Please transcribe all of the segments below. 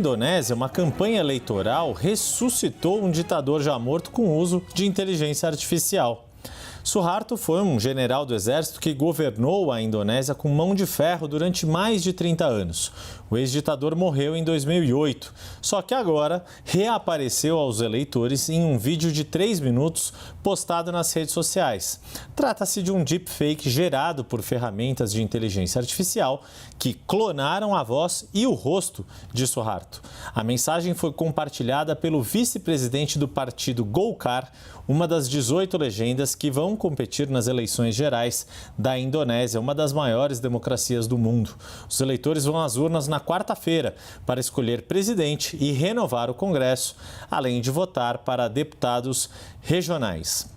Indonésia, uma campanha eleitoral ressuscitou um ditador já morto com uso de inteligência artificial. Suharto foi um general do exército que governou a Indonésia com mão de ferro durante mais de 30 anos. O ex-ditador morreu em 2008, só que agora reapareceu aos eleitores em um vídeo de 3 minutos postado nas redes sociais. Trata-se de um deepfake gerado por ferramentas de inteligência artificial que clonaram a voz e o rosto de Suharto. A mensagem foi compartilhada pelo vice-presidente do partido Golkar, uma das 18 legendas que vão competir nas eleições gerais da Indonésia, uma das maiores democracias do mundo. Os eleitores vão às urnas na quarta-feira para escolher presidente e renovar o Congresso, além de votar para deputados regionais.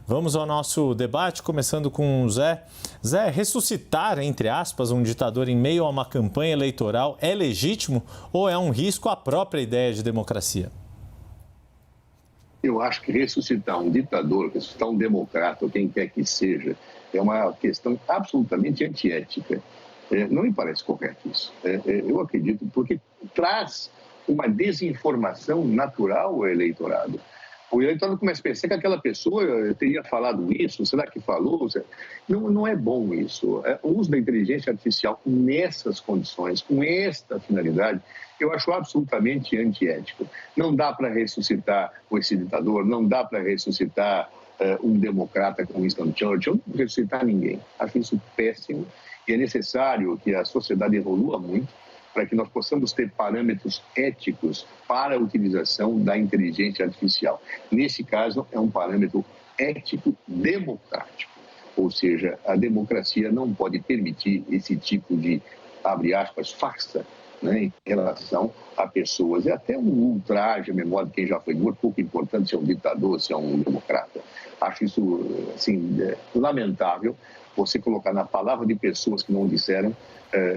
Vamos ao nosso debate, começando com o Zé. Zé, ressuscitar, entre aspas, um ditador em meio a uma campanha eleitoral é legítimo ou é um risco à própria ideia de democracia? Eu acho que ressuscitar um ditador, ressuscitar um democrata, ou quem quer que seja, é uma questão absolutamente antiética. Não me parece correto isso. Eu acredito porque traz uma desinformação natural ao eleitorado. O eleitorado começa a pensar que aquela pessoa teria falado isso, será que falou? Não é bom isso. O uso da inteligência artificial nessas condições, com esta finalidade, eu acho absolutamente antiético. Não dá para ressuscitar esse ditador, não dá para ressuscitar um democrata como Winston Churchill, não ressuscitar ninguém. Acho isso péssimo e é necessário que a sociedade evolua muito para que nós possamos ter parâmetros éticos para a utilização da inteligência artificial. Nesse caso, é um parâmetro ético democrático, ou seja, a democracia não pode permitir esse tipo de, abre aspas, farsa, né, em relação a pessoas. É até um ultraje à memória de quem já foi morto, pouco importante se é um ditador, se é um democrata. Acho isso, assim, lamentável, você colocar na palavra de pessoas que não disseram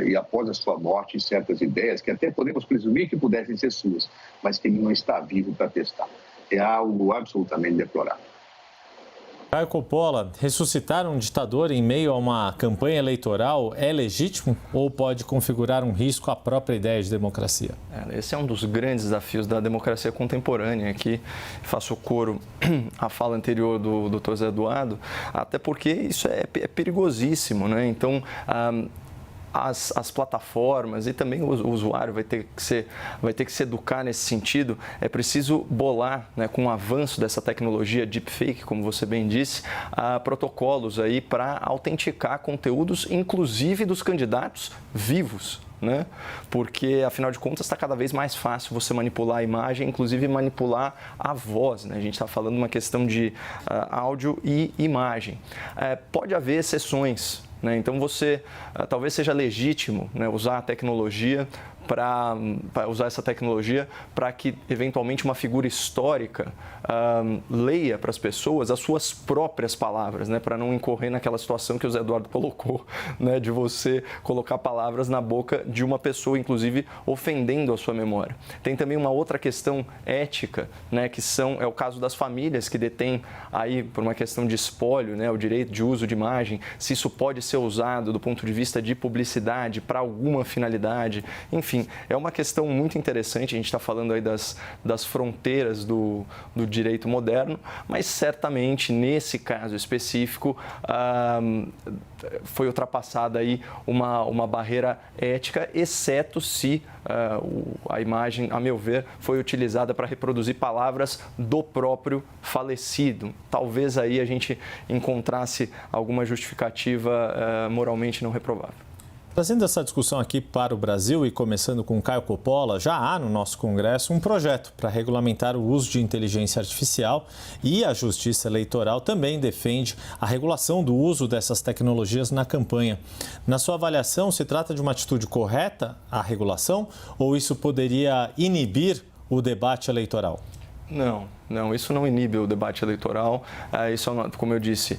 e após a sua morte certas ideias que até podemos presumir que pudessem ser suas, mas que ele não está vivo para testar. É algo absolutamente deplorável. Caio Coppola, ressuscitar um ditador em meio a uma campanha eleitoral é legítimo ou pode configurar um risco à própria ideia de democracia? Esse é um dos grandes desafios da democracia contemporânea. Aqui faço coro à fala anterior do Dr. Zé Eduardo, até porque isso é perigosíssimo, né? Então, as plataformas e também o usuário vai ter que se educar nesse sentido. É preciso bolar, né, com o avanço dessa tecnologia deepfake, como você bem disse, protocolos aí para autenticar conteúdos, inclusive dos candidatos vivos, né? Porque, afinal de contas, está cada vez mais fácil você manipular a imagem, inclusive manipular a voz, né? A gente está falando uma questão de áudio e imagem. Pode haver exceções, né? Então, talvez seja legítimo, né, usar a tecnologia para usar essa tecnologia para que, eventualmente, uma figura histórica leia para as pessoas as suas próprias palavras, né, para não incorrer naquela situação que o Zé Eduardo colocou, né, de você colocar palavras na boca de uma pessoa, inclusive ofendendo a sua memória. Tem também uma outra questão ética, né, que é o caso das famílias que detêm aí, por uma questão de espólio, né, o direito de uso de imagem, se isso pode ser usado do ponto de vista de publicidade para alguma finalidade, enfim. É uma questão muito interessante, a gente está falando aí das fronteiras do direito moderno, mas certamente nesse caso específico foi ultrapassada aí uma barreira ética, exceto se a imagem, a meu ver, foi utilizada para reproduzir palavras do próprio falecido. Talvez aí a gente encontrasse alguma justificativa moralmente não reprovável. Trazendo essa discussão aqui para o Brasil e começando com Caio Coppola, já há no nosso Congresso um projeto para regulamentar o uso de inteligência artificial e a Justiça Eleitoral também defende a regulação do uso dessas tecnologias na campanha. Na sua avaliação, se trata de uma atitude correta, a regulação, ou isso poderia inibir o debate eleitoral? Não, Não, isso não inibe o debate eleitoral. Isso, como eu disse,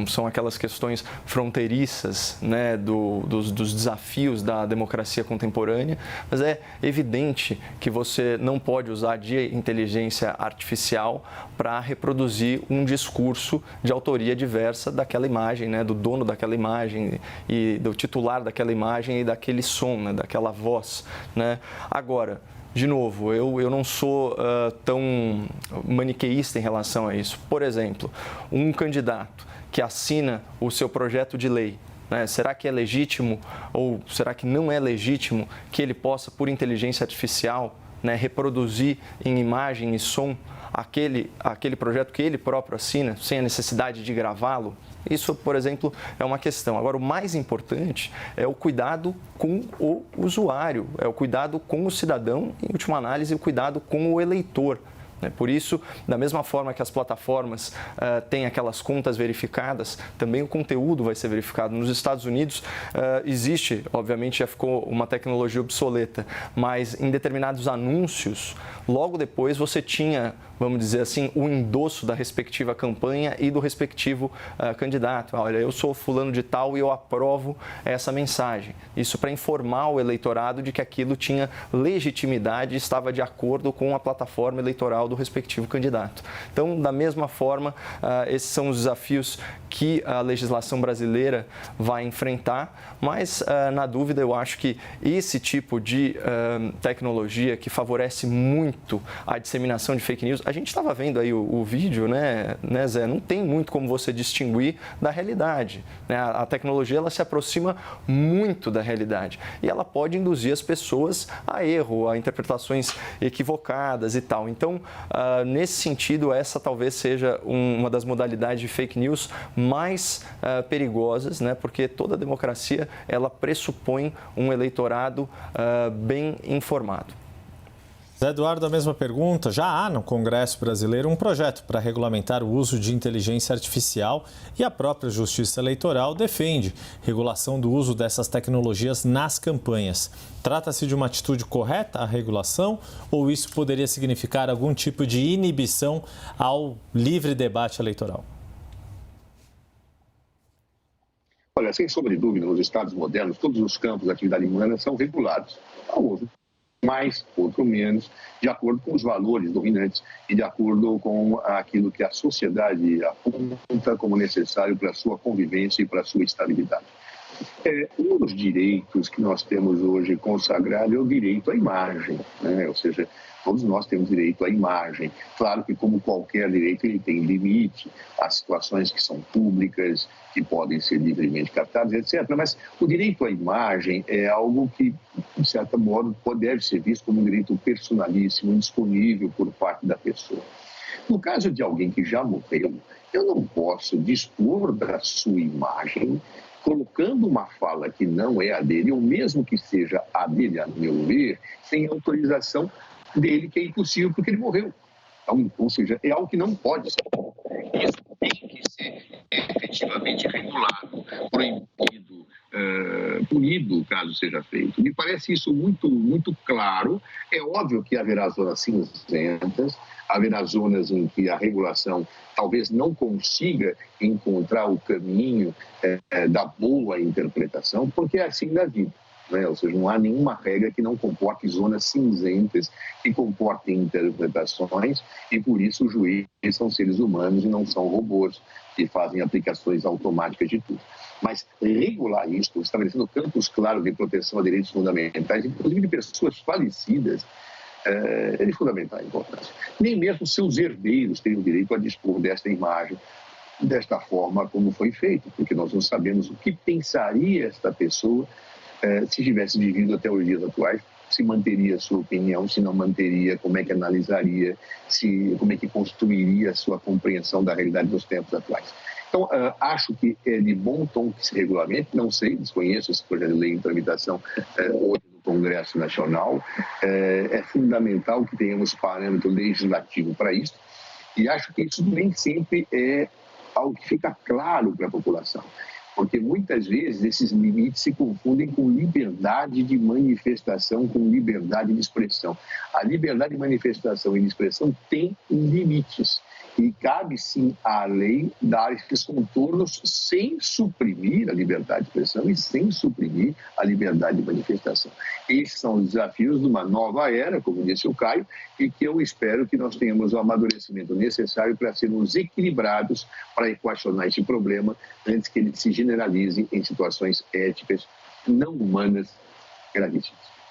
são aquelas questões fronteiriças, né, dos desafios da democracia contemporânea, mas é evidente que você não pode usar de inteligência artificial para reproduzir um discurso de autoria diversa daquela imagem, né, do dono daquela imagem e do titular daquela imagem e daquele som, né, daquela voz, né? Agora, de novo, eu não sou tão maniqueísta em relação a isso. Por exemplo, um candidato que assina o seu projeto de lei, né, será que é legítimo ou será que não é legítimo que ele possa, por inteligência artificial, né, reproduzir em imagem e som aquele projeto que ele próprio assina, sem a necessidade de gravá-lo? Isso, por exemplo, é uma questão. Agora, o mais importante é o cuidado com o usuário, é o cuidado com o cidadão, em última análise, o cuidado com o eleitor. Por isso, da mesma forma que as plataformas têm aquelas contas verificadas, também o conteúdo vai ser verificado. Nos Estados Unidos, existe, obviamente já ficou uma tecnologia obsoleta, mas em determinados anúncios, logo depois você tinha, vamos dizer assim, o endosso da respectiva campanha e do respectivo candidato. Olha, eu sou fulano de tal e eu aprovo essa mensagem. Isso para informar o eleitorado de que aquilo tinha legitimidade e estava de acordo com a plataforma eleitoral do respectivo candidato. Então, da mesma forma, esses são os desafios que a legislação brasileira vai enfrentar, mas, na dúvida, eu acho que esse tipo de tecnologia que favorece muito a disseminação de fake news, a gente estava vendo aí o vídeo, né, Zé? Não tem muito como você distinguir da realidade, né? A tecnologia, ela se aproxima muito da realidade e ela pode induzir as pessoas a erro, a interpretações equivocadas e tal. Então, nesse sentido, essa talvez seja uma das modalidades de fake news mais perigosas, né? Porque toda democracia, ela pressupõe um eleitorado bem informado. Zé Eduardo, a mesma pergunta. Já há no Congresso brasileiro um projeto para regulamentar o uso de inteligência artificial e a própria Justiça Eleitoral defende regulação do uso dessas tecnologias nas campanhas. Trata-se de uma atitude correta a regulação ou isso poderia significar algum tipo de inibição ao livre debate eleitoral? Olha, sem sombra de dúvida, nos estados modernos, todos os campos da atividade humana são regulados. Alguns mais, outro menos, de acordo com os valores dominantes e de acordo com aquilo que a sociedade aponta como necessário para a sua convivência e para a sua estabilidade. Um dos direitos que nós temos hoje consagrado é o direito à imagem, né? Ou seja, todos nós temos direito à imagem. Claro que, como qualquer direito, ele tem limite, há situações que são públicas, que podem ser livremente captadas, etc. Mas o direito à imagem é algo que, de certo modo, deve ser visto como um direito personalíssimo, indisponível por parte da pessoa. No caso de alguém que já morreu, eu não posso dispor da sua imagem colocando uma fala que não é a dele, ou mesmo que seja a dele, a meu ver, sem autorização dele, que é impossível porque ele morreu. Então, ou seja, é algo que não pode ser. Isso tem que ser efetivamente regulado, proibido, punido, caso seja feito. Me parece isso muito claro. É óbvio que haverá zonas cinzentas, haverá zonas em que a regulação talvez não consiga encontrar o caminho da boa interpretação, porque é assim da vida. Né? Ou seja, não há nenhuma regra que não comporte zonas cinzentas, que comportem interpretações, e por isso os juízes são seres humanos e não são robôs que fazem aplicações automáticas de tudo. Mas regular isto, estabelecendo campos claros de proteção a direitos fundamentais, inclusive de pessoas falecidas, é de fundamental importância. Nem mesmo seus herdeiros têm o direito a dispor desta imagem, desta forma como foi feito, porque nós não sabemos o que pensaria esta pessoa se tivesse vivido até os dias atuais, se manteria a sua opinião, se não manteria, como é que analisaria, como é que construiria a sua compreensão da realidade dos tempos atuais. Então, acho que é de bom tom que se regulamente, não sei, desconheço esse projeto de lei em tramitação hoje no Congresso Nacional, é fundamental que tenhamos parâmetro legislativo para isso, e acho que isso nem sempre é algo que fica claro para a população. porque muitas vezes esses limites se confundem com liberdade de manifestação, com liberdade de expressão. A liberdade de manifestação e de expressão tem limites e cabe sim à lei dar esses contornos sem suprimir a liberdade de expressão e sem suprimir a liberdade de manifestação. Esses são os desafios de uma nova era, como disse o Caio, e que eu espero que nós tenhamos o amadurecimento necessário para sermos equilibrados para equacionar esse problema antes que ele se generalize em situações éticas não humanas gravíssimas.